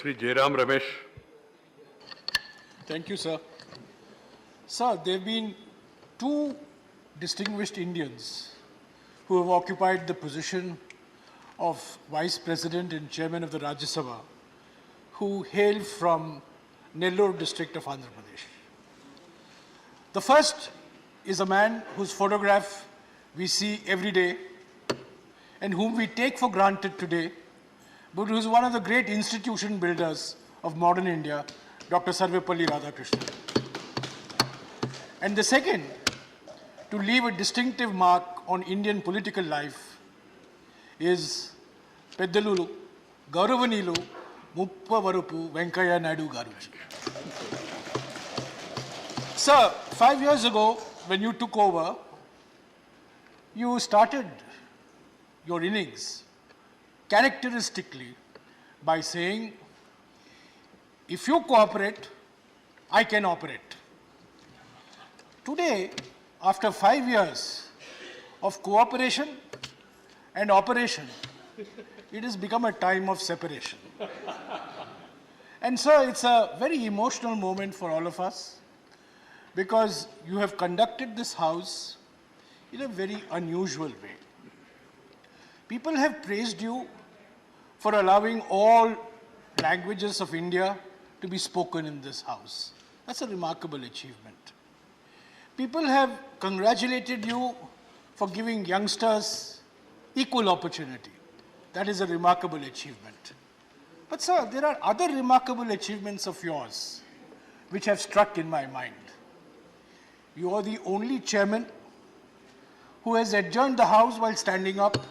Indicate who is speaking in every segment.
Speaker 1: Sri Jairam Ramesh.
Speaker 2: Thank you, sir. Sir, there have been two distinguished Indians who have occupied the position of Vice President and Chairman of the Rajya Sabha, who hail from Nellore district of Andhra Pradesh. The first is a man whose photograph we see every day and whom we take for granted today, but who is one of the great institution builders of modern India, Dr. Sarvepalli Radhakrishnan. And the second, to leave a distinctive mark on Indian political life, is Peddalulu, Gauravanilu, Muppavarupu Venkaya Naidu Garuji. Sir, 5 years ago, when you took over, you started your innings characteristically by saying, if you cooperate, I can operate. Today, after 5 years of cooperation and operation, it has become a time of separation. And sir, it's a very emotional moment for all of us, because you have conducted this house in a very unusual way. People have praised you for allowing all languages of India to be spoken in this house. That's a remarkable achievement. People have congratulated you for giving youngsters equal opportunity. That is a remarkable achievement. But sir, there are other remarkable achievements of yours which have struck in my mind. You are the only chairman who has adjourned the house while standing up.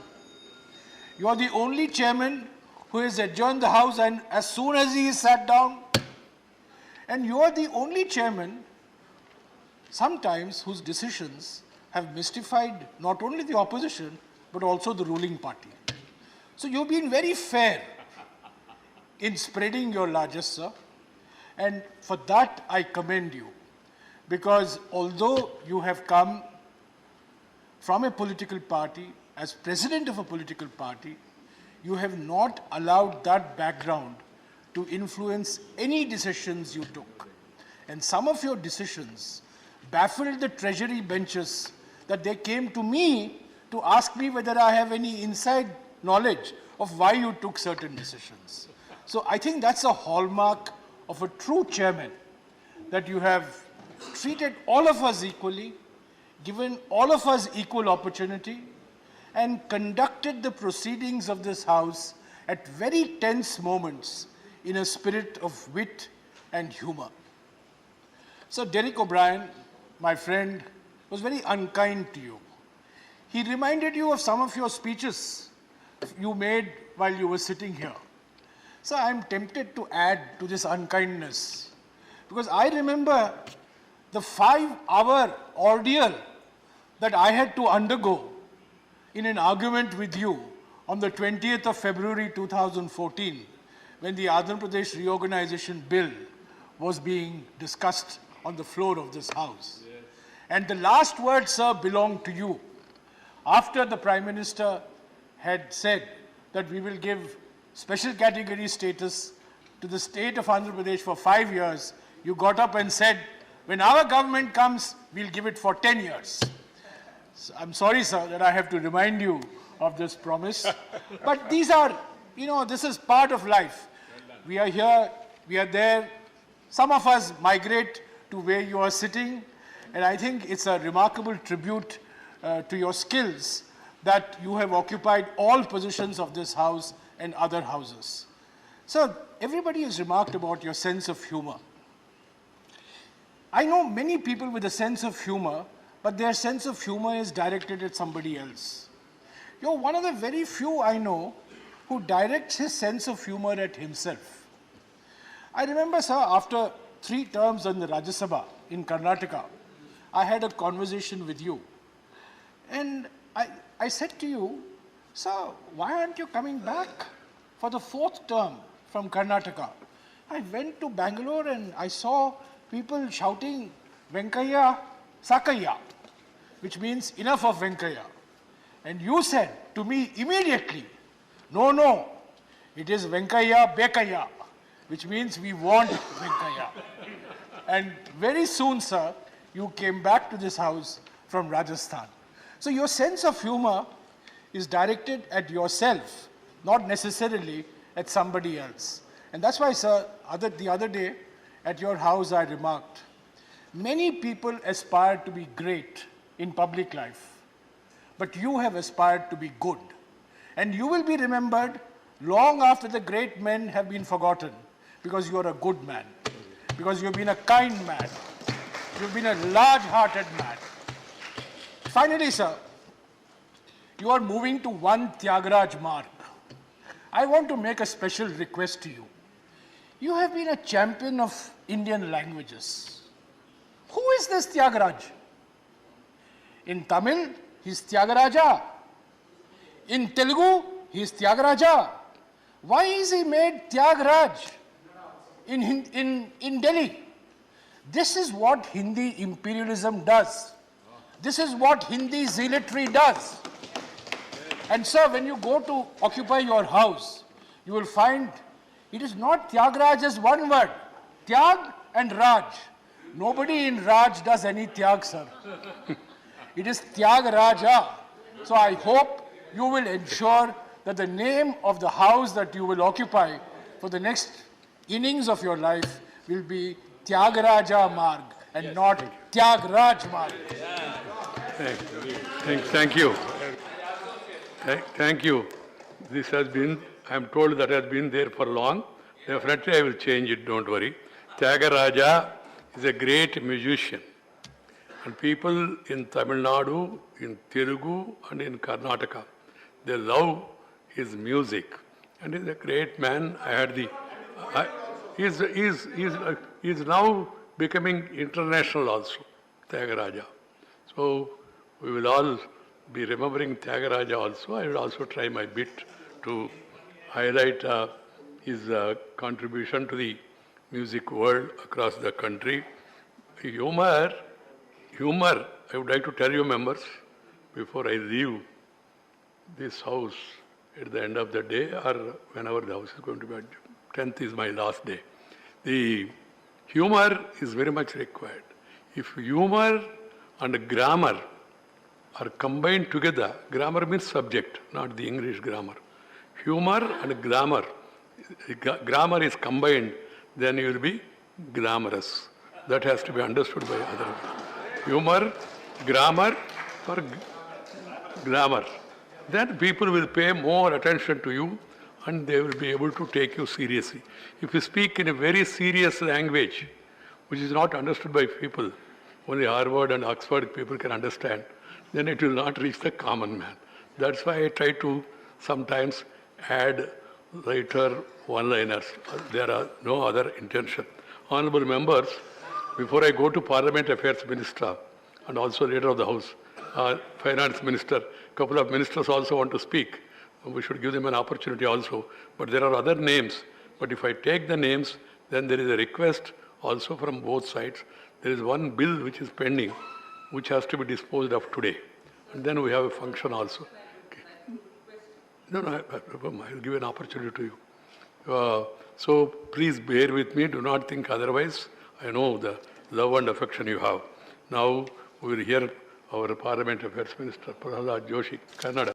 Speaker 2: You are the only chairman who has adjourned the house and as soon as he is sat down. And you are the only chairman sometimes whose decisions have mystified not only the opposition but also the ruling party. So you've been very fair in spreading your largesse, sir. And for that I commend you. Because although you have come from a political party, as president of a political party, you have not allowed that background to influence any decisions you took. And some of your decisions baffled the treasury benches that they came to me to ask me whether I have any inside knowledge of why you took certain decisions. So I think that's a hallmark of a true chairman, that you have treated all of us equally, given all of us equal opportunity, and conducted the proceedings of this house at very tense moments in a spirit of wit and humor. So Derek O'Brien, my friend, was very unkind to you. He reminded you of some of your speeches you made while you were sitting here. So I'm tempted to add to this unkindness, because I remember the 5-hour ordeal that I had to undergo in an argument with you on the 20th of February 2014, when the Andhra Pradesh Reorganization Bill was being discussed on the floor of this house. Yes. And the last word, sir, belonged to you. After the Prime Minister had said that we will give special category status to the state of Andhra Pradesh for 5 years, you got up and said, when our government comes, we'll give it for 10 years. So I'm sorry, sir, that I have to remind you of this promise. But these are, this is part of life. We are here, we are there. Some of us migrate to where you are sitting. And I think it's a remarkable tribute to your skills that you have occupied all positions of this house and other houses. So everybody has remarked about your sense of humor. I know many people with a sense of humor, but their sense of humor is directed at somebody else. You're one of the very few I know who directs his sense of humor at himself. I remember, sir, after 3 terms in the Rajya Sabha in Karnataka, I had a conversation with you. And I said to you, sir, why aren't you coming back for the 4th term from Karnataka? I went to Bangalore and I saw people shouting, Venkaya Sakaya, which means enough of Venkaya. And you said to me immediately, no, it is Venkaya Bekaya. which means we want Venkaya. And very soon, sir, you came back to this house from Rajasthan. So your sense of humor is directed at yourself, not necessarily at somebody else. And that's why, sir, the other day at your house I remarked, many people aspire to be great in public life, but you have aspired to be good. And you will be remembered long after the great men have been forgotten, because you are a good man, because you've been a kind man, you've been a large-hearted man. Finally, sir, you are moving to one Tyagaraja mark. I want to make a special request to you. You have been a champion of Indian languages. Who is this Tyagaraja? In Tamil, he is Tyagaraja. In Telugu, he is Tyagaraja. Why is he made Tyagaraja in Delhi? This is what Hindi imperialism does. This is what Hindi zealotry does. And sir, when you go to occupy your house, you will find it is not Tyagaraja as one word. Tyag and Raj. Nobody in Raj does any Tyag, sir. It is Tyagaraja. So I hope you will ensure that the name of the house that you will occupy for the next innings of your life will be Tyagaraja Marg and not Tyagraj Marg.
Speaker 1: Thank you. Thank you. This has been, I am told that has been there for long. Definitely I will change it, don't worry. Tyagaraja is a great musician. And people in Tamil Nadu, in Telugu and in Karnataka, they love his music. And he's a great man. He's now becoming international also, Tyagaraja. So we will all be remembering Tyagaraja also. I will also try my bit to highlight his contribution to the music world across the country. Humor, I would like to tell you members, before I leave this house at the end of the day or whenever the house is going to be, 10th is my last day. The humor is very much required. If humor and grammar are combined together, grammar means subject, not the English grammar. Humor and grammar is combined, then you will be glamorous. That has to be understood by others. Humor, grammar, or glamour. Then people will pay more attention to you and they will be able to take you seriously. If you speak in a very serious language, which is not understood by people, only Harvard and Oxford people can understand, then it will not reach the common man. That's why I try to sometimes add lighter one-liners. There are no other intention. Honorable members, before I go to Parliament Affairs Minister and also leader of the House, Finance Minister, a couple of ministers also want to speak. We should give them an opportunity also. But there are other names. But if I take the names, then there is a request also from both sides. There is one bill which is pending, which has to be disposed of today. And then we have a function also. Okay. No, I will give an opportunity to you. So please bear with me. Do not think otherwise. I know the love and affection you have. Now we will hear our Parliament Affairs Minister, Prahalad Joshi, Kannada.